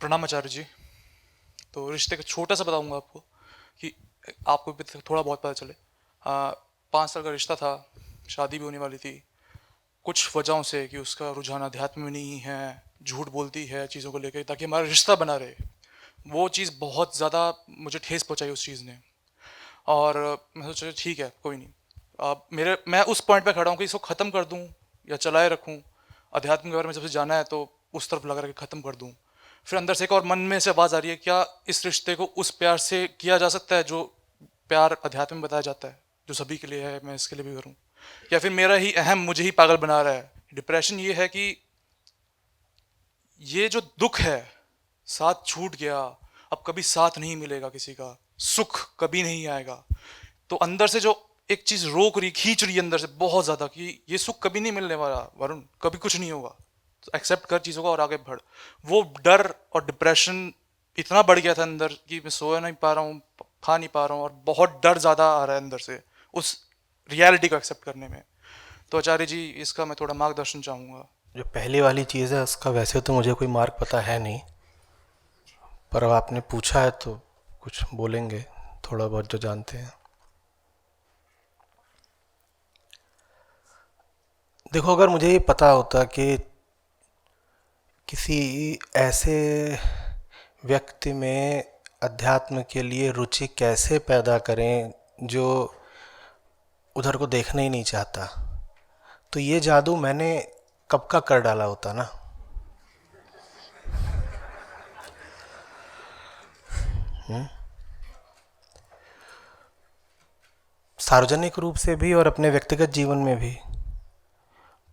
प्रणाम आचार्य जी। तो रिश्ते का छोटा सा बताऊंगा आपको कि आपको भी थोड़ा बहुत पता चले। 5 साल का रिश्ता था, शादी भी होने वाली थी। कुछ वजहों से कि उसका रुझान अध्यात्म में नहीं है, झूठ बोलती है चीज़ों को लेकर ताकि हमारा रिश्ता बना रहे। वो चीज़ बहुत ज़्यादा मुझे ठेस पहुंचाई उस चीज़ ने। और मैं सोचा ठीक है कोई नहीं। अब मैं उस पॉइंट पे खड़ा हूँ कि इसको ख़त्म कर दूँ या चलाए रखूँ। अध्यात्म के बारे में सबसे जाना है तो उस तरफ लगा रहा कि ख़त्म कर दूँ। फिर अंदर से एक और मन में से आवाज़ आ रही है, क्या इस रिश्ते को उस प्यार से किया जा सकता है जो प्यार अध्यात्म में बताया जाता है, जो सभी के लिए है, मैं इसके लिए भी करूँ? या फिर मेरा ही अहम मुझे ही पागल बना रहा है? डिप्रेशन ये है कि ये जो दुख है, साथ छूट गया, अब कभी साथ नहीं मिलेगा किसी का, सुख कभी नहीं आएगा। तो अंदर से जो एक चीज रोक रही, खींच रही है अंदर से बहुत ज्यादा कि ये सुख कभी नहीं मिलने वाला वरुण, कभी कुछ नहीं होगा, तो एक्सेप्ट कर चीजों को और आगे बढ़। वो डर और डिप्रेशन इतना बढ़ गया था अंदर कि मैं सोया नहीं पा रहा हूँ, खा नहीं पा रहा हूँ, और बहुत डर ज्यादा आ रहा है अंदर से उस रियलिटी को एक्सेप्ट करने में। तो आचार्य जी, इसका मैं थोड़ा मार्गदर्शन चाहूंगा। जो पहली वाली चीज़ है उसका वैसे तो मुझे कोई मार्ग पता है नहीं, पर अब आपने पूछा है तो कुछ बोलेंगे थोड़ा बहुत जो जानते हैं। देखो, अगर मुझे ये पता होता कि किसी ऐसे व्यक्ति में अध्यात्म के लिए रुचि कैसे पैदा करें जो उधर को देखना ही नहीं चाहता, तो ये जादू मैंने कब का कर डाला होता ना। सार्वजनिक रूप से भी और अपने व्यक्तिगत जीवन में भी।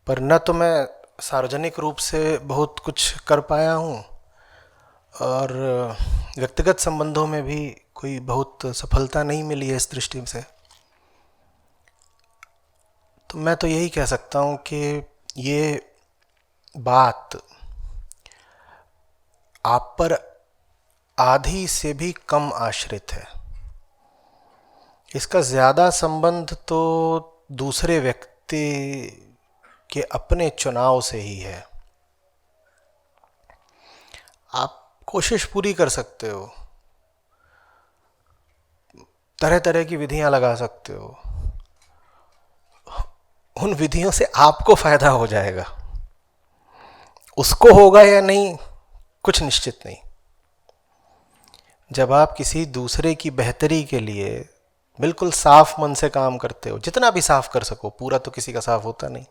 पर न तो मैं सार्वजनिक रूप से बहुत कुछ कर पाया हूँ, और व्यक्तिगत संबंधों में भी कोई बहुत सफलता नहीं मिली है इस दृष्टि से। तो मैं तो यही कह सकता हूँ कि ये बात आप पर आधी से भी कम आश्रित है। इसका ज़्यादा संबंध तो दूसरे व्यक्ति के अपने चुनाव से ही है। आप कोशिश पूरी कर सकते हो, तरह तरह की विधियां लगा सकते हो, उन विधियों से आपको फायदा हो जाएगा, उसको होगा या नहीं कुछ निश्चित नहीं। जब आप किसी दूसरे की बेहतरी के लिए बिल्कुल साफ मन से काम करते हो, जितना भी साफ कर सको, पूरा तो किसी का साफ होता नहीं,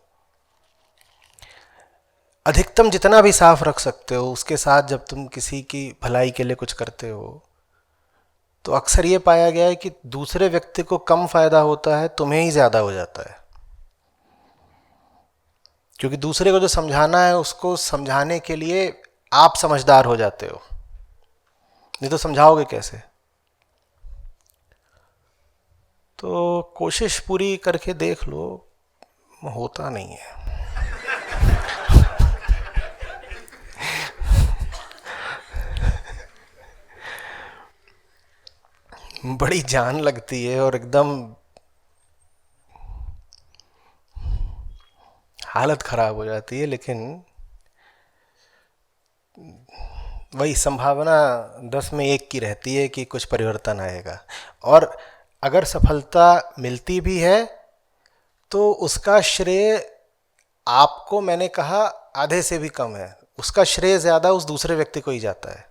अधिकतम जितना भी साफ रख सकते हो, उसके साथ जब तुम किसी की भलाई के लिए कुछ करते हो, तो अक्सर ये पाया गया है कि दूसरे व्यक्ति को कम फायदा होता है, तुम्हें ही ज्यादा हो जाता है। क्योंकि दूसरे को जो समझाना है उसको समझाने के लिए आप समझदार हो जाते हो, नहीं तो समझाओगे कैसे। तो कोशिश पूरी करके देख लो, होता नहीं है। बड़ी जान लगती है और एकदम हालत खराब हो जाती है, लेकिन वही संभावना 10 में 1 की रहती है कि कुछ परिवर्तन आएगा। और अगर सफलता मिलती भी है तो उसका श्रेय आपको, मैंने कहा, आधे से भी कम है। उसका श्रेय ज़्यादा उस दूसरे व्यक्ति को ही जाता है।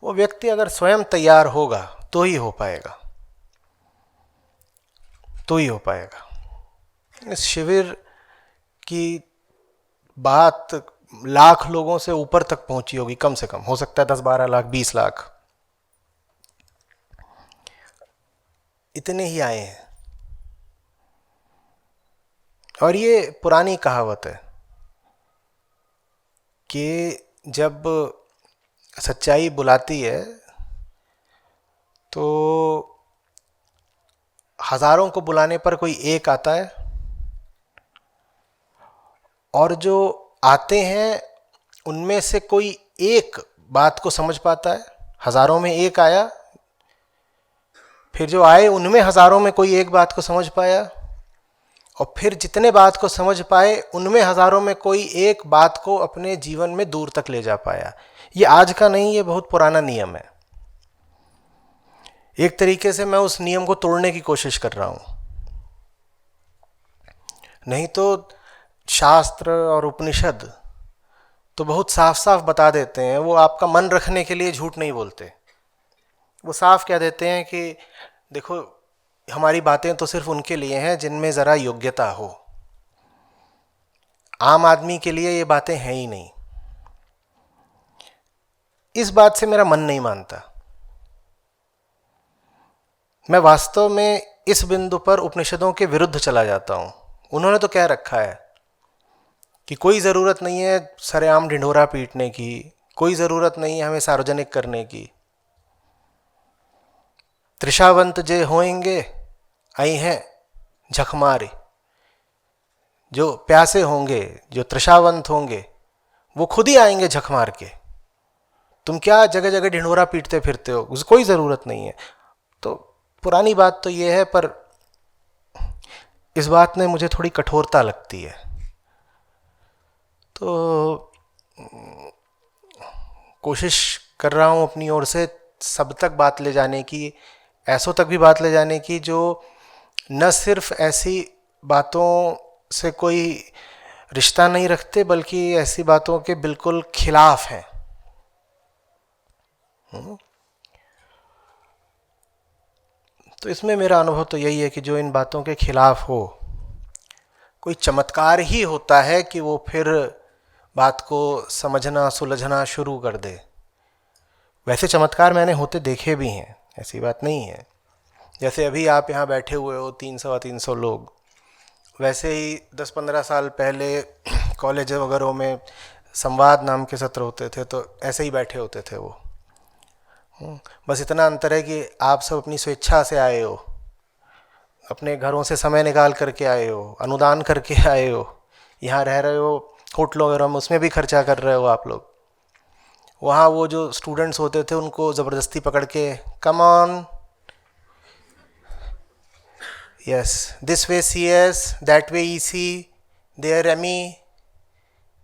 वो व्यक्ति अगर स्वयं तैयार होगा तो ही हो पाएगा, तो ही हो पाएगा। इस शिविर की बात लाख लोगों से ऊपर तक पहुंची होगी, कम से कम हो सकता है 10-12 लाख 20 लाख, इतने ही आए हैं। और ये पुरानी कहावत है कि जब सच्चाई बुलाती है तो हजारों को बुलाने पर कोई एक आता है, और जो आते हैं उनमें से कोई एक बात को समझ पाता है। हजारों में एक आया, फिर जो आए उनमें हजारों में कोई एक बात को समझ पाया, और फिर जितने बात को समझ पाए उनमें हजारों में कोई एक बात को अपने जीवन में दूर तक ले जा पाया। ये आज का नहीं, ये बहुत पुराना नियम है। एक तरीके से मैं उस नियम को तोड़ने की कोशिश कर रहा हूं। नहीं तो शास्त्र और उपनिषद तो बहुत साफ साफ बता देते हैं, वो आपका मन रखने के लिए झूठ नहीं बोलते। वो साफ कह देते हैं कि देखो, हमारी बातें तो सिर्फ उनके लिए हैं जिनमें ज़रा योग्यता हो, आम आदमी के लिए ये बातें हैं ही नहीं। इस बात से मेरा मन नहीं मानता। मैं वास्तव में इस बिंदु पर उपनिषदों के विरुद्ध चला जाता हूं। उन्होंने तो कह रखा है कि कोई ज़रूरत नहीं है सरेआम ढिंढोरा पीटने की, कोई ज़रूरत नहीं है हमें सार्वजनिक करने की। त्रिषावंत जे होएंगे आई हैं झक मारे। जो प्यासे होंगे, जो त्रिषावंत होंगे, वो खुद ही आएंगे झक मार के। तुम क्या जगह जगह ढिंढोरा पीटते फिरते हो, उसकी कोई ज़रूरत नहीं है। तो पुरानी बात तो ये है, पर इस बात में मुझे थोड़ी कठोरता लगती है। तो कोशिश कर रहा हूँ अपनी ओर से सब तक बात ले जाने की, ऐसों तक भी बात ले जाने की जो न सिर्फ ऐसी बातों से कोई रिश्ता नहीं रखते, बल्कि ऐसी बातों के बिल्कुल खिलाफ हैं। तो इसमें मेरा अनुभव तो यही है कि जो इन बातों के खिलाफ हो, कोई चमत्कार ही होता है कि वो फिर बात को समझना सुलझना शुरू कर दे। वैसे चमत्कार मैंने होते देखे भी हैं, ऐसी बात नहीं है। जैसे अभी आप यहाँ बैठे हुए हो 300 लोग, वैसे ही 10-15 साल पहले कॉलेज वगैरह में संवाद नाम के सत्र होते थे, तो ऐसे ही बैठे होते थे वो। बस इतना अंतर है कि आप सब अपनी स्वेच्छा से आए हो, अपने घरों से समय निकाल करके आए हो, अनुदान करके आए हो, यहाँ रह रहे हो होटलों वगैरह में, उसमें भी खर्चा कर रहे हो आप लोग। वहाँ वो जो स्टूडेंट्स होते थे उनको ज़बरदस्ती पकड़ के come on, yes this way CS, that way EC, there ME,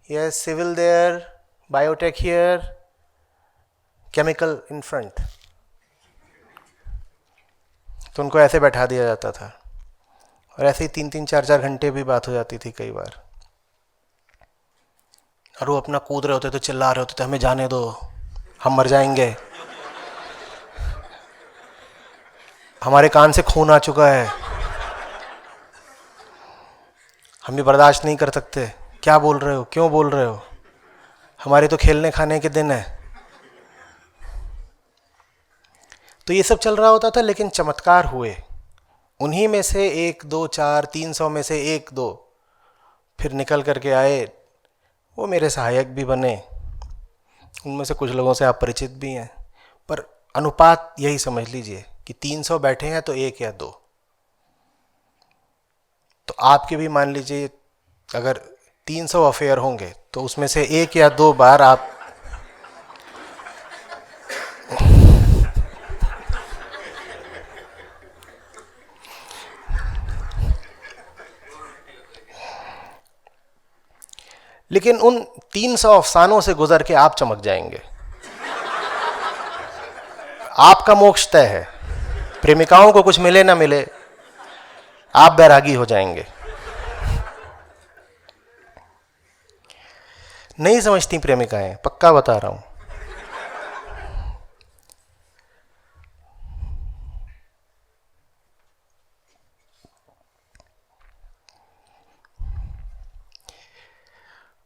yes civil there, biotech here, chemical in front. तो उनको ऐसे बैठा दिया जाता था और ऐसे ही 3-3, 4-4 घंटे भी बात हो जाती थी कई बार। और वो अपना कूद रहे होते थे, चिल्ला रहे होते थे हमें जाने दो, हम मर जाएंगे, हमारे कान से खून आ चुका है, हम ये बर्दाश्त नहीं कर सकते, क्या बोल रहे हो, क्यों बोल रहे हो, हमारे तो खेलने खाने के दिन है। तो ये सब चल रहा होता था, लेकिन चमत्कार हुए। उन्हीं में से 1, 2, 4, 300 में से 1, 2 फिर निकल करके आए, वो मेरे सहायक भी बने। उनमें से कुछ लोगों से आप परिचित भी हैं, पर अनुपात यही समझ लीजिए कि 300 बैठे हैं तो 1 या 2। तो आपके भी मान लीजिए अगर 300 अफेयर होंगे तो उसमें से 1 या 2 बार आप लेकिन उन 300 अफसानों से गुजर के आप चमक जाएंगे। आपका मोक्ष तय है। प्रेमिकाओं को कुछ मिले ना मिले, आप बैरागी हो जाएंगे। नहीं समझती प्रेमिकाएं, पक्का बता रहा हूं।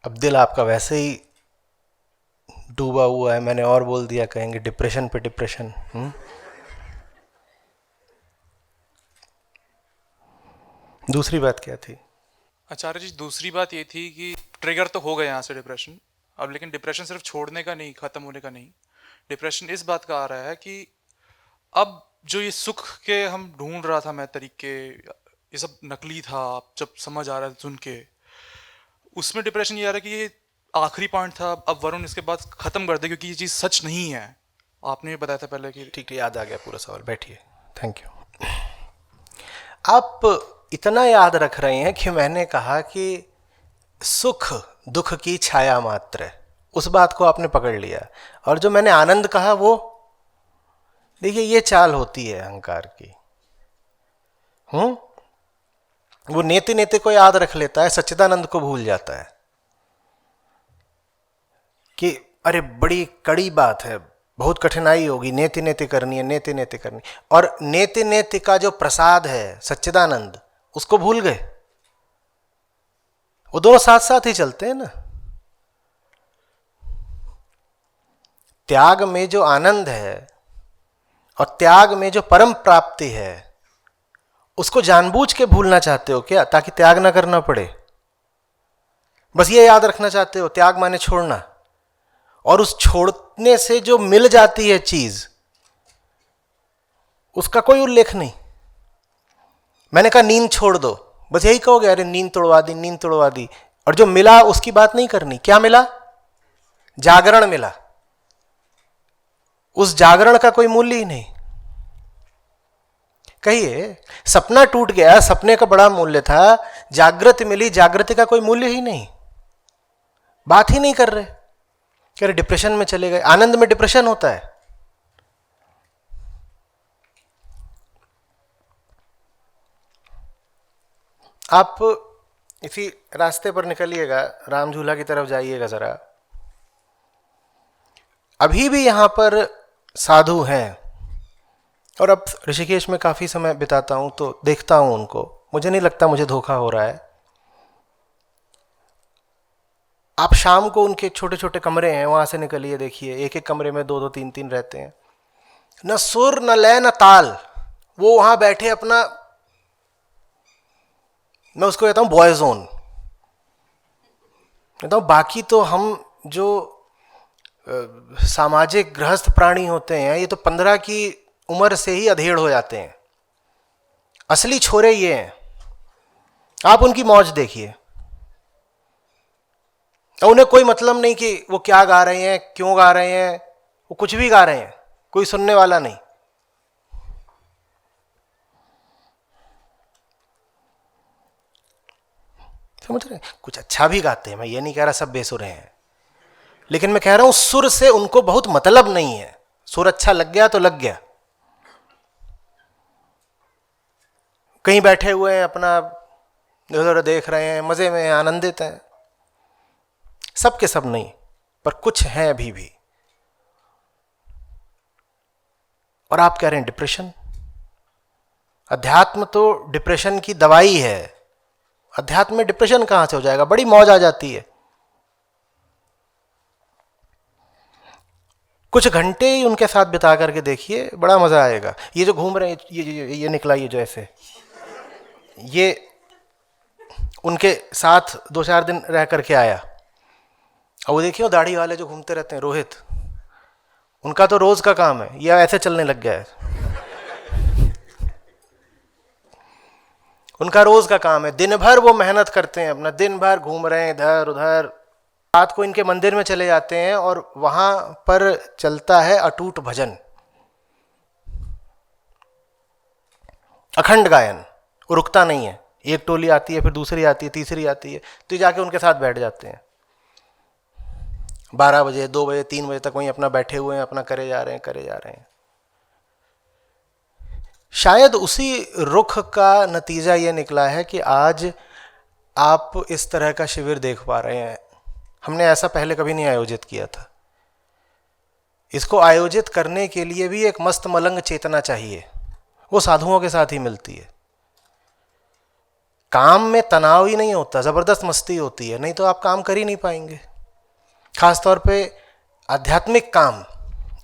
अब दिल आपका वैसे ही डूबा हुआ है, मैंने और बोल दिया, कहेंगे डिप्रेशन पे डिप्रेशन। दूसरी बात क्या थी? आचार्य जी, दूसरी बात ये थी कि ट्रिगर तो हो गया यहाँ से डिप्रेशन, अब लेकिन डिप्रेशन सिर्फ छोड़ने का नहीं, ख़त्म होने का नहीं। डिप्रेशन इस बात का आ रहा है कि अब जो ये सुख के हम ढूंढ रहा था मैं तरीके, ये सब नकली था, जब समझ आ रहा था सुन के, उसमें डिप्रेशन ये आ रहा है कि ये आखिरी पॉइंट था, अब वरुण इसके बाद ख़त्म कर दे, क्योंकि ये चीज़ सच नहीं है। आपने बताया था पहले कि ठीक, याद आ गया पूरा सवाल, बैठिए। Thank you. आप इतना याद रख रहे हैं कि मैंने कहा कि सुख दुख की छाया मात्र है। उस बात को आपने पकड़ लिया। और जो मैंने आनंद कहा वो, देखिए ये चाल होती है अहंकार की। वो नेति नेति को याद रख लेता है, सच्चिदानंद को भूल जाता है कि अरे बड़ी कड़ी बात है, बहुत कठिनाई होगी, नेति नेति करनी है, नेति नेति करनी। और नेति नेति का जो प्रसाद है सच्चिदानंद, उसको भूल गए। वो दोनों साथ साथ ही चलते हैं ना। त्याग में जो आनंद है और त्याग में जो परम प्राप्ति है, उसको जानबूझ के भूलना चाहते हो क्या, ताकि त्याग ना करना पड़े? बस ये याद रखना चाहते हो त्याग माने छोड़ना, और उस छोड़ने से जो मिल जाती है चीज, उसका कोई उल्लेख नहीं। मैंने कहा नींद छोड़ दो, बस यही कहोगे, अरे नींद तोड़वा दी, नींद तोड़वा दी। और जो मिला उसकी बात नहीं करनी। क्या मिला? जागरण मिला। उस जागरण का कोई मूल्य ही नहीं। कहिए सपना टूट गया, सपने का बड़ा मूल्य था, जागृति मिली, जागृति का कोई मूल्य ही नहीं। बात ही नहीं कर रहे, कह रहे डिप्रेशन में चले गए। आनंद में डिप्रेशन होता है? आप इसी रास्ते पर निकलिएगा, राम झूला की तरफ जाइएगा जरा। अभी भी यहां पर साधु हैं, और अब ऋषिकेश में काफी समय बिताता हूं तो देखता हूं उनको। मुझे नहीं लगता मुझे धोखा हो रहा है। आप शाम को उनके छोटे छोटे कमरे हैं, वहां से निकलिए, देखिए एक एक कमरे में दो दो तीन तीन रहते हैं। न सुर न लय न ताल, वो वहां बैठे अपना, मैं उसको कहता हूं बॉय जोन। कहता हूं बाकी तो हम जो सामाजिक गृहस्थ प्राणी होते हैं, ये तो 15 की उम्र से ही अधेड़ हो जाते हैं। असली छोरे ये हैं। आप उनकी मौज देखिए, उन्हें कोई मतलब नहीं कि वो क्या गा रहे हैं, क्यों गा रहे हैं, वो कुछ भी गा रहे हैं, कोई सुनने वाला नहीं। समझ रहे हैं? कुछ अच्छा भी गाते हैं, मैं ये नहीं कह रहा सब बेसुरे हैं, लेकिन मैं कह रहा हूं सुर से उनको बहुत मतलब नहीं है। सुर अच्छा लग गया तो लग गया। कहीं बैठे हुए हैं, अपना इधर देख रहे हैं, मजे में आनंदित हैं। सब के सब नहीं, पर कुछ हैं अभी भी। और आप कह रहे हैं डिप्रेशन? अध्यात्म तो डिप्रेशन की दवाई है। अध्यात्म में डिप्रेशन कहां से हो जाएगा? बड़ी मौज आ जाती है। कुछ घंटे ही उनके साथ बिता करके देखिए, बड़ा मजा आएगा। ये जो घूम रहे हैं, ये निकला, ये जो ऐसे, ये उनके साथ 2-4 दिन रह करके आया। और वो देखिए दाढ़ी वाले जो घूमते रहते हैं, रोहित, उनका तो रोज का काम है, या ऐसे चलने लग गया है। उनका रोज का काम है, दिन भर वो मेहनत करते हैं, अपना दिन भर घूम रहे हैं इधर उधर। रात को इनके मंदिर में चले जाते हैं और वहां पर चलता है अटूट भजन, अखंड गायन, वो रुकता नहीं है। एक टोली आती है, फिर दूसरी आती है, तीसरी आती है, तो जाके उनके साथ बैठ जाते हैं। 12 बजे, 2 बजे, 3 बजे तक वहीं अपना बैठे हुए हैं, अपना करे जा रहे हैं, करे जा रहे हैं। शायद उसी रुख का नतीजा ये निकला है कि आज आप इस तरह का शिविर देख पा रहे हैं। हमने ऐसा पहले कभी नहीं आयोजित किया था। इसको आयोजित करने के लिए भी एक मस्त मलंग चेतना चाहिए, वो साधुओं के साथ ही मिलती है। काम में तनाव ही नहीं होता, जबरदस्त मस्ती होती है, नहीं तो आप काम कर ही नहीं पाएंगे। खासतौर पे आध्यात्मिक काम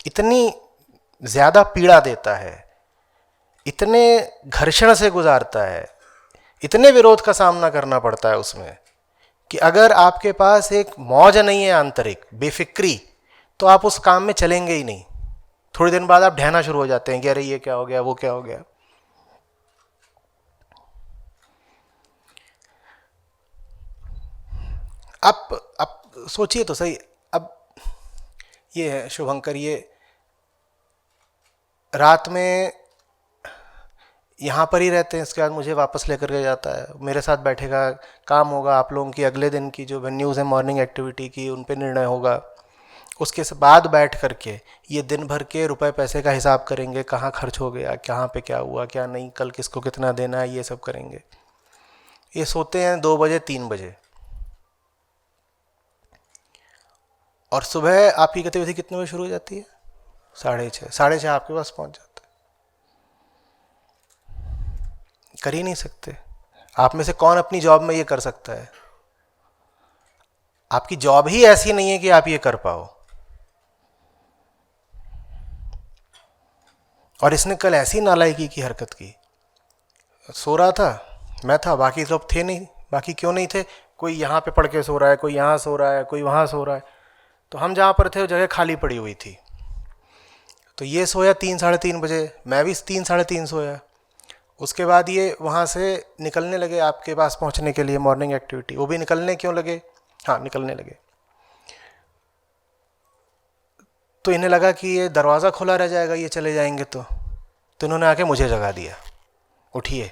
इतनी ज्यादा पीड़ा देता है, इतने घर्षण से गुजारता है, इतने विरोध का सामना करना पड़ता है उसमें, कि अगर आपके पास एक मौज नहीं है आंतरिक, बेफिक्री, तो आप उस काम में चलेंगे ही नहीं। थोड़ी दिन बाद आप ढहना शुरू हो जाते हैं कि अरे ये क्या हो गया, वो क्या हो गया। आप सोचिए तो सही। अब ये है शुभंकर, ये रात में यहाँ पर ही रहते हैं, इसके बाद मुझे वापस लेकर के जाता है, मेरे साथ बैठेगा, काम होगा, आप लोगों की अगले दिन की जो वेन्यूज़ है मॉर्निंग एक्टिविटी की, उन पे निर्णय होगा। उसके बाद बैठ करके ये दिन भर के रुपए पैसे का हिसाब करेंगे, कहाँ खर्च हो गया, कहाँ पे क्या हुआ क्या नहीं, कल किसको कितना देना है, ये सब करेंगे। ये सोते हैं 2 बजे 3 बजे, और सुबह आपकी गतिविधि कितने बजे शुरू हो जाती है? 6:30। 6:30 आपके पास पहुंच जाता है। कर ही नहीं सकते। आप में से कौन अपनी जॉब में ये कर सकता है? आपकी जॉब ही ऐसी नहीं है कि आप ये कर पाओ। और इसने कल ऐसी नालायकी की हरकत की, सो रहा था, मैं था, बाकी सब थे नहीं। बाकी क्यों नहीं थे? कोई यहाँ पे पढ़ के सो रहा है, कोई यहाँ सो रहा है, कोई वहाँ सो रहा है। तो हम जहाँ पर थे वो जगह खाली पड़ी हुई थी। तो ये सोया 3 साढ़े 3 बजे, मैं भी 3 साढ़े 3 सोया। उसके बाद ये वहाँ से निकलने लगे आपके पास पहुँचने के लिए, मॉर्निंग एक्टिविटी। वो भी निकलने क्यों लगे? हाँ, निकलने लगे। तो इन्हें लगा कि ये दरवाज़ा खुला रह जाएगा, ये चले जाएंगे तो इन्होंने आके मुझे जगा दिया, उठिए।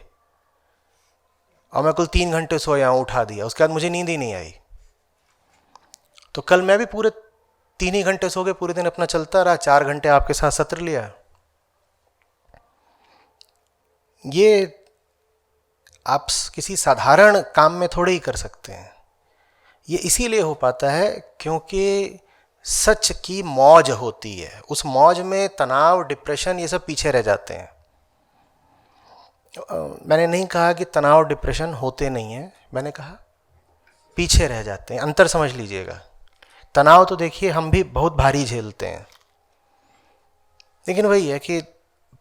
और मैं कुल 3 घंटे सोया हूँ, उठा दिया। उसके बाद मुझे नींद ही नहीं आई। तो कल मैं भी पूरे 3 ही घंटे सो गए, पूरे दिन अपना चलता रहा। 4 घंटे आपके साथ सत्र लिया। ये आप किसी साधारण काम में थोड़े ही कर सकते हैं। ये इसीलिए हो पाता है क्योंकि सच की मौज होती है। उस मौज में तनाव, डिप्रेशन, ये सब पीछे रह जाते हैं। मैंने नहीं कहा कि तनाव डिप्रेशन होते नहीं हैं, मैंने कहा पीछे रह जाते हैं। अंतर समझ लीजिएगा। तनाव तो देखिए हम भी बहुत भारी झेलते हैं, लेकिन वही है कि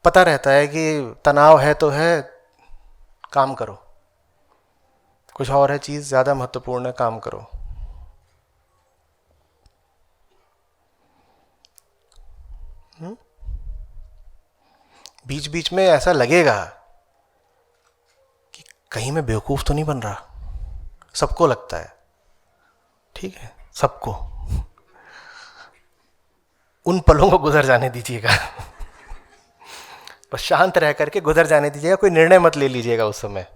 पता रहता है कि तनाव है तो है, काम करो। कुछ और है चीज़ ज़्यादा महत्वपूर्ण है, काम करो। बीच बीच में ऐसा लगेगा कि कहीं मैं बेवकूफ़ तो नहीं बन रहा। सबको लगता है, ठीक है, सबको। उन पलों को गुजर जाने दीजिएगा। बस शांत रह करके गुजर जाने दीजिएगा। कोई निर्णय मत ले लीजिएगा उस समय।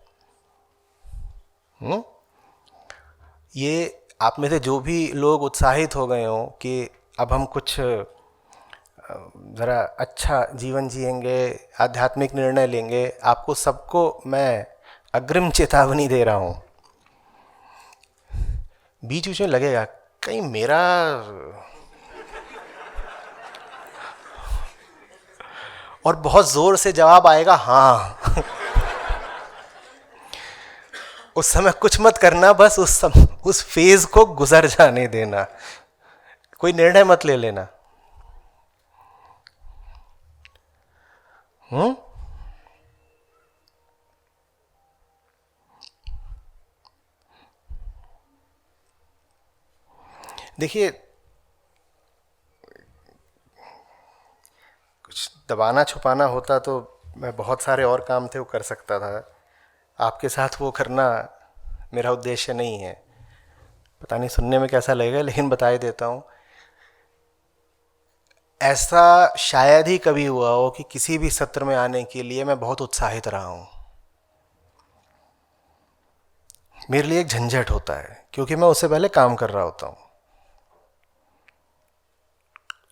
ये आप में से जो भी लोग उत्साहित हो गए हो कि अब हम कुछ ज़रा अच्छा जीवन जिएंगे, आध्यात्मिक निर्णय लेंगे, आपको सबको मैं अग्रिम चेतावनी दे रहा हूँ। बीच बीच में लगेगा कहीं मेरा और बहुत ज़ोर से जवाब आएगा हाँ। उस समय कुछ मत करना, बस उस फेज को गुजर जाने देना। कोई निर्णय मत ले लेना। देखिए, कुछ दबाना छुपाना होता तो मैं बहुत सारे और काम थे वो कर सकता था। आपके साथ वो करना मेरा उद्देश्य नहीं है। पता नहीं सुनने में कैसा लगेगा, लेकिन बता ही देता हूँ। ऐसा शायद ही कभी हुआ हो कि किसी भी सत्र में आने के लिए मैं बहुत उत्साहित रहा हूँ। मेरे लिए एक झंझट होता है क्योंकि मैं उससे पहले काम कर रहा होता हूँ,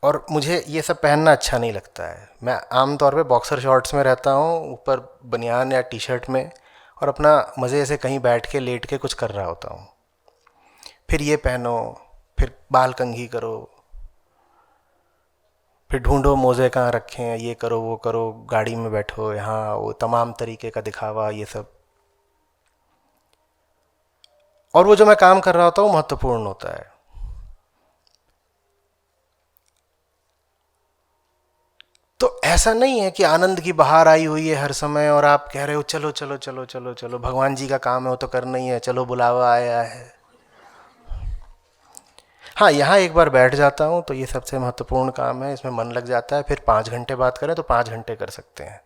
और मुझे ये सब पहनना अच्छा नहीं लगता है। मैं आमतौर पे बॉक्सर शॉर्ट्स में रहता हूँ, ऊपर बनियान या टी शर्ट में, और अपना मज़े से कहीं बैठ के लेट के कुछ कर रहा होता हूँ। फिर ये पहनो, फिर बाल कंघी करो, फिर ढूंढो मोज़े कहाँ रखे हैं, ये करो वो करो, गाड़ी में बैठो, यहाँ वो तमाम तरीके का दिखावा, ये सब। और वो जो मैं काम कर रहा होता हूँ महत्वपूर्ण होता है। तो ऐसा नहीं है कि आनंद की बहार आई हुई है हर समय और आप कह रहे हो चलो चलो चलो चलो चलो, भगवान जी का काम है वो तो करना ही है, चलो बुलावा आया है। हाँ, यहाँ एक बार बैठ जाता हूँ तो ये सबसे महत्वपूर्ण काम है, इसमें मन लग जाता है। फिर 5 घंटे बात करें तो 5 घंटे कर सकते हैं।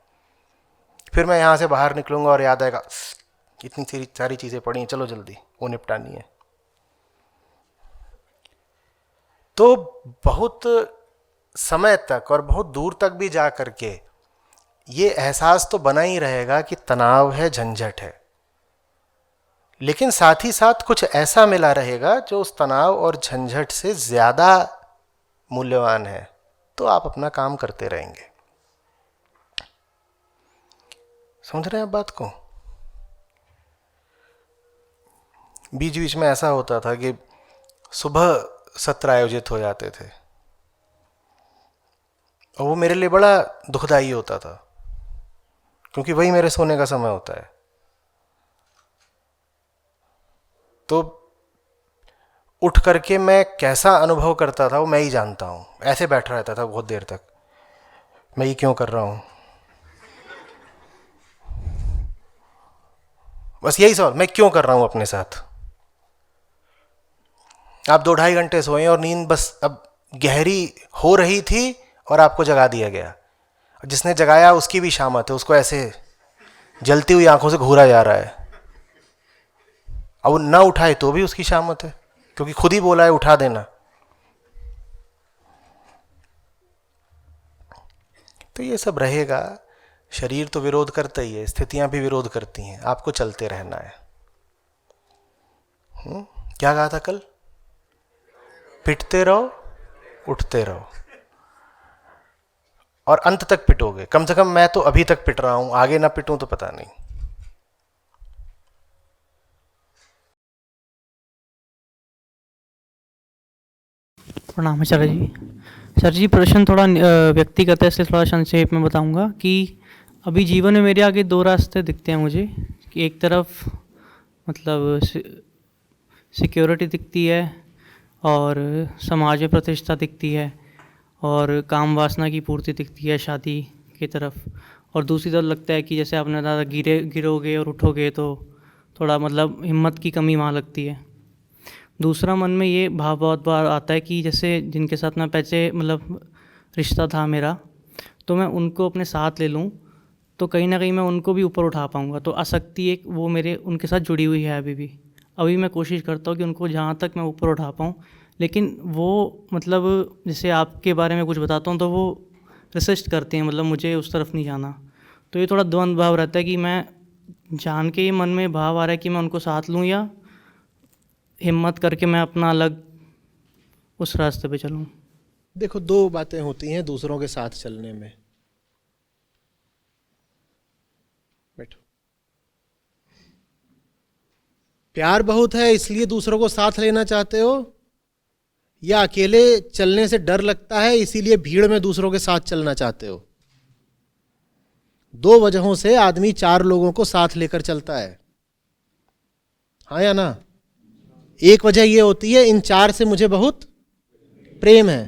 फिर मैं यहाँ से बाहर निकलूँगा और याद आएगा इतनी सारी चीज़ें पड़ी हैं, चलो जल्दी वो निपटानी है। तो बहुत समय तक और बहुत दूर तक भी जा करके ये एहसास तो बना ही रहेगा कि तनाव है, झंझट है, लेकिन साथ ही साथ कुछ ऐसा मिला रहेगा जो उस तनाव और झंझट से ज़्यादा मूल्यवान है तो आप अपना काम करते रहेंगे। समझ रहे हैं आप बात को? बीच बीच में ऐसा होता था कि सुबह सत्र आयोजित हो जाते थे और वो मेरे लिए बड़ा दुखदाई होता था, क्योंकि वही मेरे सोने का समय होता है। तो उठ करके मैं कैसा अनुभव करता था वो मैं ही जानता हूँ। ऐसे बैठा रहता था बहुत देर तक, मैं ये क्यों कर रहा हूँ, बस यही सवाल, मैं क्यों कर रहा हूँ अपने साथ। आप 2-2.5 घंटे सोए और नींद बस अब गहरी हो रही थी और आपको जगा दिया गया। जिसने जगाया उसकी भी शामत है, उसको ऐसे जलती हुई आंखों से घूरा जा रहा है। अब वो ना उठाए तो भी उसकी शामत है, क्योंकि खुद ही बोला है उठा देना। तो ये सब रहेगा। शरीर तो विरोध करता ही है, स्थितियां भी विरोध करती हैं, आपको चलते रहना है। क्या कहा था कल? पिटते रहो, उठते रहो, और अंत तक पिटोगे। कम से कम मैं तो अभी तक पिट रहा हूं, आगे ना पिटूं तो पता नहीं। प्रणाम आचार्य जी। सर जी, प्रश्न थोड़ा व्यक्तिगत है, इसलिए थोड़ा संक्षेप में बताऊंगा कि अभी जीवन में मेरे आगे दो रास्ते दिखते हैं मुझे। कि एक तरफ मतलब सिक्योरिटी दिखती है और समाज में प्रतिष्ठा दिखती है और काम वासना की पूर्ति दिखती है शादी की तरफ। और दूसरी तरफ लगता है कि जैसे आपने कहा गिरोगे और उठोगे तो थोड़ा मतलब हिम्मत की कमी वहाँ लगती है। दूसरा मन में ये भाव बहुत बार आता है कि जैसे जिनके साथ मैं पहले मतलब रिश्ता था मेरा, तो मैं उनको अपने साथ ले लूँ तो कहीं ना कहीं मैं उनको भी ऊपर उठा पाऊँगा। तो आसक्ति एक वो मेरे उनके साथ जुड़ी हुई है अभी भी। अभी मैं कोशिश करता हूँ कि उनको जहाँ तक मैं ऊपर उठा पाऊँ, लेकिन वो मतलब जैसे आपके बारे में कुछ बताता हूँ तो वो रेसिस्ट करते हैं, मतलब मुझे उस तरफ नहीं जाना। तो ये थोड़ा द्वंद्व भाव रहता है कि मैं जान के ही मन में भाव आ रहा है कि मैं उनको साथ लूँ या हिम्मत करके मैं अपना अलग उस रास्ते पे चलूँ। देखो, दो बातें होती हैं दूसरों के साथ चलने में। बैठो। प्यार बहुत है इसलिए दूसरों को साथ लेना चाहते हो, या अकेले चलने से डर लगता है इसीलिए भीड़ में दूसरों के साथ चलना चाहते हो? दो वजहों से आदमी 4 लोगों को साथ लेकर चलता है, हाँ या ना? एक वजह यह होती है इन 4 से मुझे बहुत प्रेम है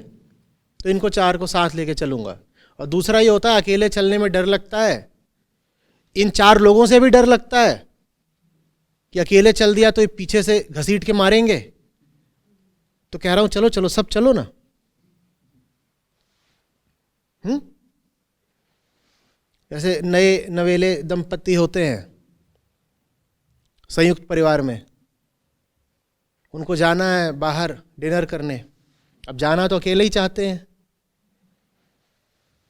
तो इनको 4 को साथ लेके चलूंगा। और दूसरा ये होता है अकेले चलने में डर लगता है, इन 4 लोगों से भी डर लगता है कि अकेले चल दिया तो ये पीछे से घसीट के मारेंगे, तो कह रहा हूं चलो चलो सब चलो ना। जैसे नए नवेले दंपति होते हैं संयुक्त परिवार में, उनको जाना है बाहर डिनर करने। अब जाना तो अकेले ही चाहते हैं,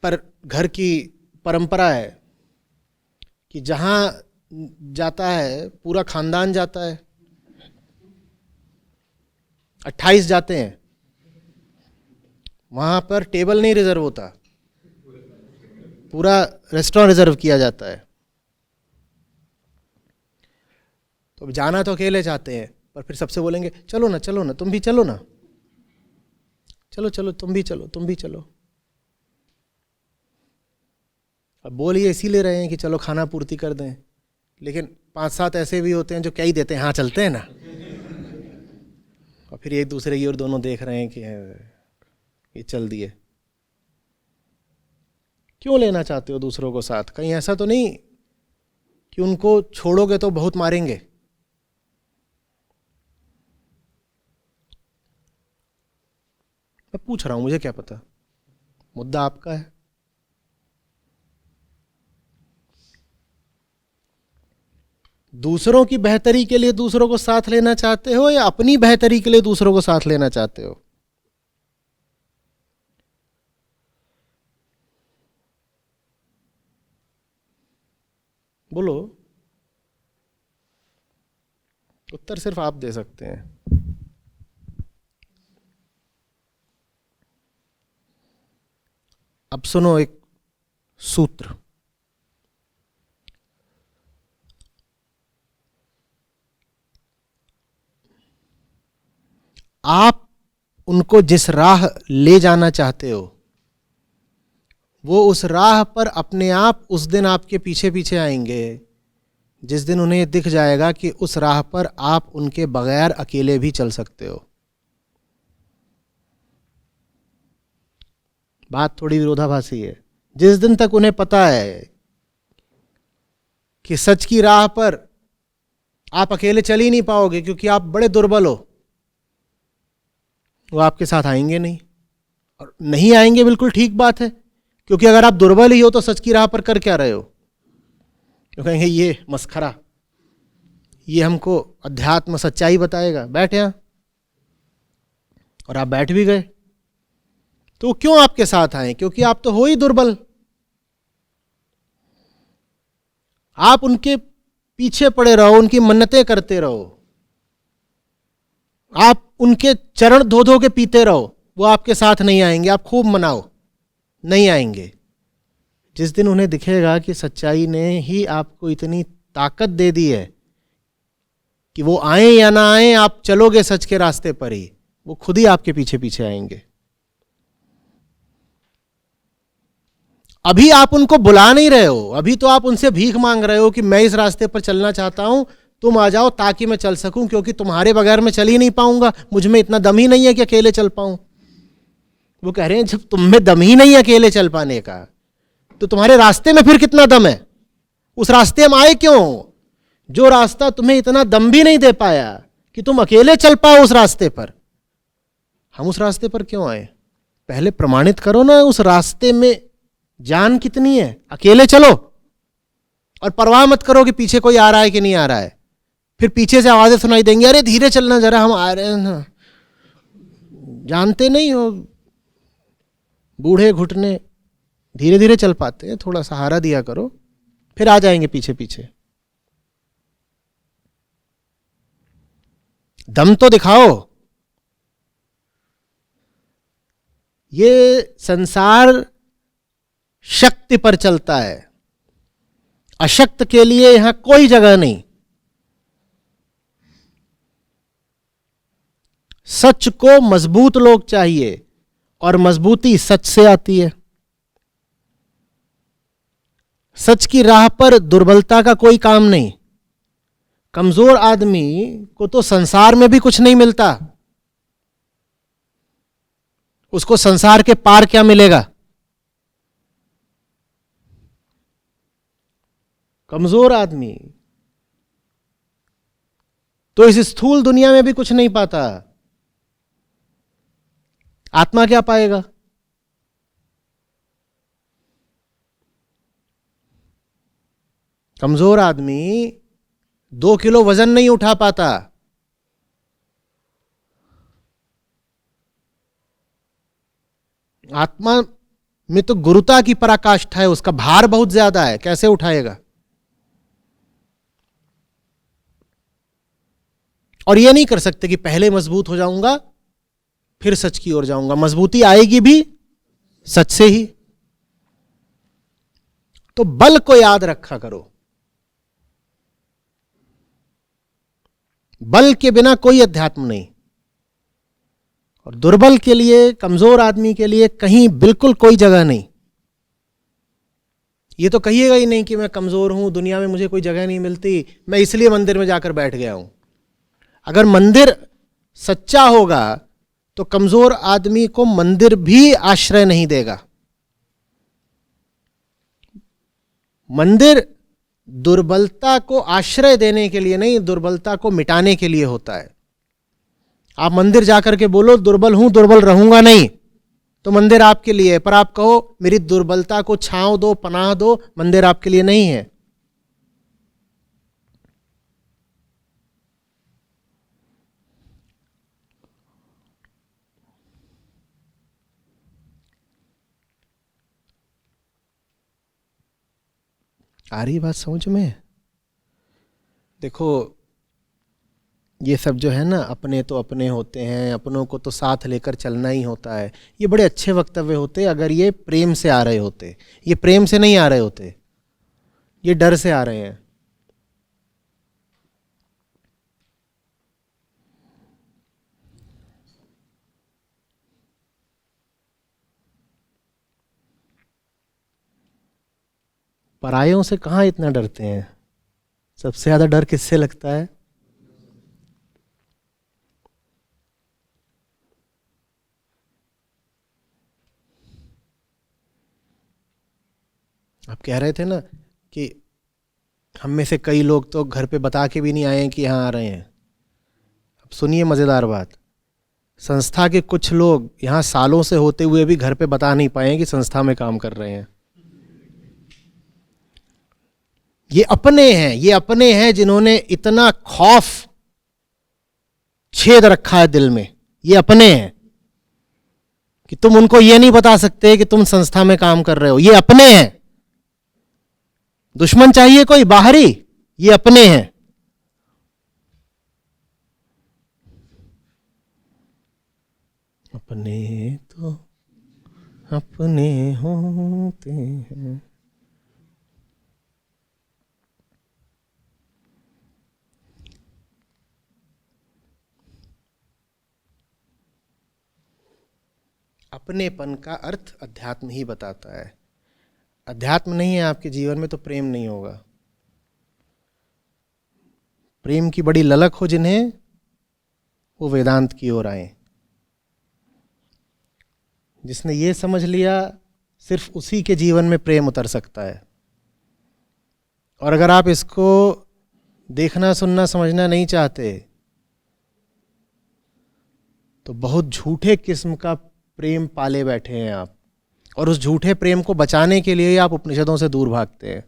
पर घर की परंपरा है कि जहां जाता है पूरा खानदान जाता है। 28 जाते हैं, वहां पर टेबल नहीं रिजर्व होता, पूरा रेस्टोरेंट रिजर्व किया जाता है। तो जाना तो अकेले चाहते हैं, पर फिर सबसे बोलेंगे चलो ना तुम भी चलो ना, चलो चलो तुम भी चलो तुम भी चलो। अब बोल ये इसीलिए रहे हैं कि चलो खाना पूर्ति कर दें, लेकिन 5-7 ऐसे भी होते हैं जो कह ही देते हैं हाँ चलते हैं ना, और फिर एक दूसरे की ओर दोनों देख रहे हैं कि ये चल दिए। क्यों लेना चाहते हो दूसरों को साथ? कहीं ऐसा तो नहीं कि उनको छोड़ोगे तो बहुत मारेंगे? मैं पूछ रहा हूं, मुझे क्या पता, मुद्दा आपका है। दूसरों की बेहतरी के लिए दूसरों को साथ लेना चाहते हो या अपनी बेहतरी के लिए दूसरों को साथ लेना चाहते हो? बोलो, उत्तर सिर्फ आप दे सकते हैं। अब सुनो एक सूत्र। आप उनको जिस राह ले जाना चाहते हो वो उस राह पर अपने आप उस दिन आपके पीछे पीछे आएंगे जिस दिन उन्हें दिख जाएगा कि उस राह पर आप उनके बगैर अकेले भी चल सकते हो। बात थोड़ी विरोधाभासी है। जिस दिन तक उन्हें पता है कि सच की राह पर आप अकेले चल ही नहीं पाओगे क्योंकि आप बड़े दुर्बल हो, वो आपके साथ आएंगे नहीं। और नहीं आएंगे बिल्कुल ठीक बात है, क्योंकि अगर आप दुर्बल ही हो तो सच की राह पर कर क्या रहे हो? तो कहेंगे ये मस्खरा, ये हमको अध्यात्म सच्चाई बताएगा, बैठ यहां। और आप बैठ भी गए तो वो क्यों आपके साथ आए? क्योंकि आप तो हो ही दुर्बल। आप उनके पीछे पड़े रहो, उनकी मन्नतें करते रहो, आप उनके चरण धो धो के पीते रहो, वो आपके साथ नहीं आएंगे। आप खूब मनाओ, नहीं आएंगे। जिस दिन उन्हें दिखेगा कि सच्चाई ने ही आपको इतनी ताकत दे दी है कि वो आए या ना आए, आप चलोगे सच के रास्ते पर ही, वो खुद ही आपके पीछे पीछे आएंगे। अभी आप उनको बुला नहीं रहे हो, अभी तो आप उनसे भीख मांग रहे हो कि मैं इस रास्ते पर चलना चाहता हूं, तुम आ जाओ ताकि मैं चल सकूं, क्योंकि तुम्हारे बगैर मैं चल ही नहीं पाऊंगा, मुझ में इतना दम ही नहीं है कि अकेले चल पाऊं। वो कह रहे हैं जब तुम में दम ही नहीं है अकेले चल पाने का, तो तुम्हारे रास्ते में फिर कितना दम है? उस रास्ते में आए क्यों? जो रास्ता तुम्हें इतना दम भी नहीं दे पाया कि तुम अकेले चल पाओ उस रास्ते पर, हम उस रास्ते पर क्यों आए? पहले प्रमाणित करो ना उस रास्ते में जान कितनी है। अकेले चलो और परवाह मत करो कि पीछे कोई आ रहा है कि नहीं आ रहा है। फिर पीछे से आवाजें सुनाई देंगी, अरे धीरे चलना जरा, हम आ रहे हैं ना। जानते नहीं हो, बूढ़े घुटने धीरे धीरे चल पाते हैं, थोड़ा सहारा दिया करो, फिर आ जाएंगे पीछे पीछे। दम तो दिखाओ। ये संसार शक्ति पर चलता है, अशक्त के लिए यहां कोई जगह नहीं। सच को मजबूत लोग चाहिए और मजबूती सच से आती है। सच की राह पर दुर्बलता का कोई काम नहीं। कमजोर आदमी को तो संसार में भी कुछ नहीं मिलता, उसको संसार के पार क्या मिलेगा? कमजोर आदमी तो इस स्थूल दुनिया में भी कुछ नहीं पाता, आत्मा क्या पाएगा? कमजोर आदमी 2 किलो वजन नहीं उठा पाता, आत्मा में तो गुरुता की पराकाष्ठा है, उसका भार बहुत ज्यादा है, कैसे उठाएगा? और यह नहीं कर सकते कि पहले मजबूत हो जाऊंगा फिर सच की ओर जाऊंगा। मजबूती आएगी भी सच से ही। तो बल को याद रखा करो, बल के बिना कोई अध्यात्म नहीं। और दुर्बल के लिए, कमजोर आदमी के लिए कहीं बिल्कुल कोई जगह नहीं। ये तो कहिएगा ही नहीं कि मैं कमजोर हूं, दुनिया में मुझे कोई जगह नहीं मिलती, मैं इसलिए मंदिर में जाकर बैठ गया हूं। अगर मंदिर सच्चा होगा तो कमजोर आदमी को मंदिर भी आश्रय नहीं देगा। मंदिर दुर्बलता को आश्रय देने के लिए नहीं, दुर्बलता को मिटाने के लिए होता है। आप मंदिर जाकर के बोलो दुर्बल हूं, दुर्बल रहूंगा नहीं, तो मंदिर आपके लिए है। पर आप कहो मेरी दुर्बलता को छांव दो, पनाह दो, मंदिर आपके लिए नहीं है। आ रही बात समझ में? देखो, ये सब जो है ना, अपने तो अपने होते हैं, अपनों को तो साथ लेकर चलना ही होता है, ये बड़े अच्छे वक्तव्य होते अगर ये प्रेम से आ रहे होते। ये प्रेम से नहीं आ रहे होते, ये डर से आ रहे हैं। परायों से कहाँ इतना डरते हैं? सबसे ज़्यादा डर किससे लगता है? आप कह रहे थे ना कि हम में से कई लोग तो घर पे बता के भी नहीं आए हैं कि यहाँ आ रहे हैं। अब सुनिए मज़ेदार बात, संस्था के कुछ लोग यहाँ सालों से होते हुए भी घर पे बता नहीं पाए कि संस्था में काम कर रहे हैं। ये अपने हैं जिन्होंने इतना खौफ छेद रखा है दिल में। ये अपने हैं कि तुम उनको ये नहीं बता सकते कि तुम संस्था में काम कर रहे हो। ये अपने हैं। दुश्मन चाहिए कोई बाहरी? ये अपने हैं। अपने तो अपने होते हैं। अपनेपन का अर्थ अध्यात्म ही बताता है। अध्यात्म नहीं है आपके जीवन में तो प्रेम नहीं होगा। प्रेम की बड़ी ललक हो जिन्हें, वो वेदांत की ओर आए। जिसने ये समझ लिया सिर्फ उसी के जीवन में प्रेम उतर सकता है। और अगर आप इसको देखना, सुनना, समझना नहीं चाहते तो बहुत झूठे किस्म का प्रेम पाले बैठे हैं आप, और उस झूठे प्रेम को बचाने के लिए ही आप उपनिषदों से दूर भागते हैं।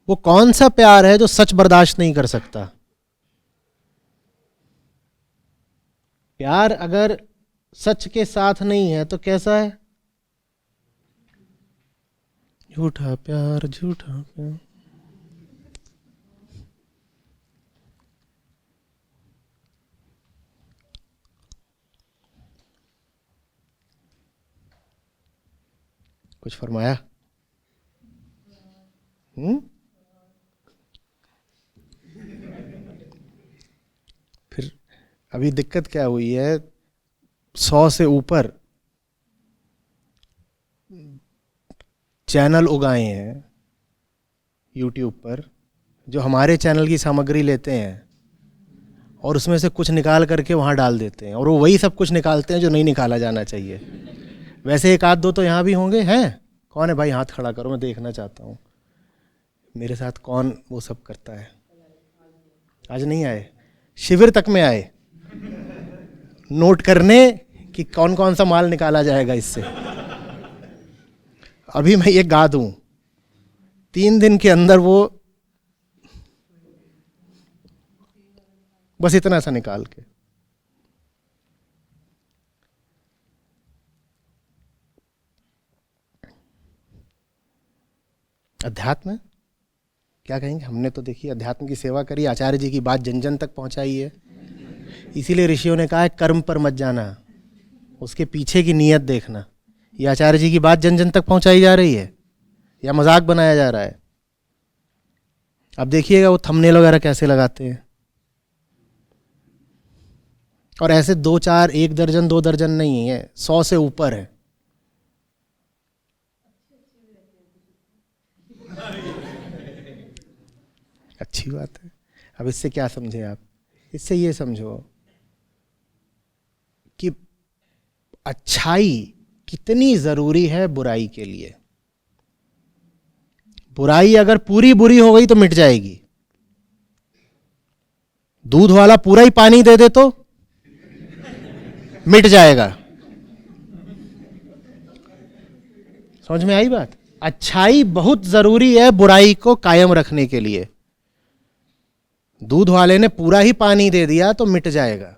वो कौन सा प्यार है जो सच बर्दाश्त नहीं कर सकता? प्यार अगर सच के साथ नहीं है तो कैसा है? झूठा प्यार, झूठा प्यार। कुछ फरमाया? फिर अभी दिक्कत क्या हुई है? 100 से ऊपर चैनल उगाए हैं यूट्यूब पर जो हमारे चैनल की सामग्री लेते हैं और उसमें से कुछ निकाल करके वहाँ डाल देते हैं, और वो वही सब कुछ निकालते हैं जो नहीं निकाला जाना चाहिए। वैसे एक आध दो तो यहाँ भी होंगे। हैं? कौन है भाई? हाथ खड़ा करो, मैं देखना चाहता हूँ मेरे साथ कौन वो सब करता है। आज नहीं आए? शिविर तक में आए नोट करने कि कौन कौन सा माल निकाला जाएगा इससे। अभी मैं ये गा दूं, 3 दिन के अंदर वो बस इतना सा निकाल के। अध्यात्म क्या कहेंगे? हमने तो देखिए अध्यात्म की सेवा करी, आचार्य जी की बात जन जन तक पहुंचाई है। इसीलिए ऋषियों ने कहा है कर्म पर मत जाना, उसके पीछे की नीयत देखना। ये आचार्य जी की बात जन जन तक पहुंचाई जा रही है या मजाक बनाया जा रहा है? अब देखिएगा वो थंबनेल वगैरह कैसे लगाते हैं। और ऐसे 2-4, 1 दर्जन 2 दर्जन नहीं है, 100 से ऊपर है। अच्छी बात है। अब इससे क्या समझे आप? इससे ये समझो कि अच्छाई कितनी जरूरी है बुराई के लिए। बुराई अगर पूरी बुरी हो गई तो मिट जाएगी। दूध वाला पूरा ही पानी दे दे तो मिट जाएगा। समझ में आई बात? अच्छाई बहुत जरूरी है बुराई को कायम रखने के लिए। दूध वाले ने पूरा ही पानी दे दिया तो मिट जाएगा।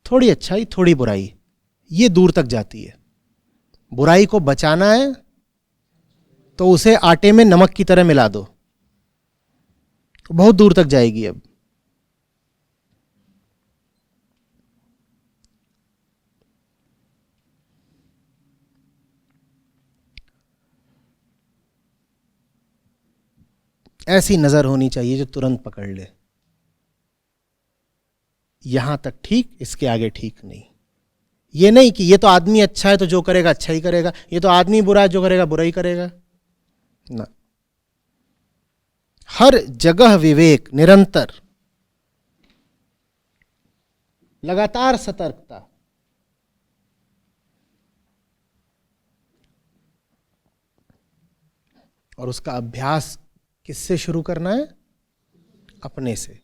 थोड़ी अच्छाई थोड़ी बुराई, ये दूर तक जाती है। बुराई को बचाना है तो उसे आटे में नमक की तरह मिला दो, तो बहुत दूर तक जाएगी। अब ऐसी नजर होनी चाहिए जो तुरंत पकड़ ले, यहां तक ठीक, इसके आगे ठीक नहीं। ये नहीं कि ये तो आदमी अच्छा है तो जो करेगा अच्छा ही करेगा, ये तो आदमी बुरा है जो करेगा बुरा ही करेगा ना। हर जगह विवेक, निरंतर, लगातार सतर्कता। और उसका अभ्यास किससे शुरू करना है? अपने से।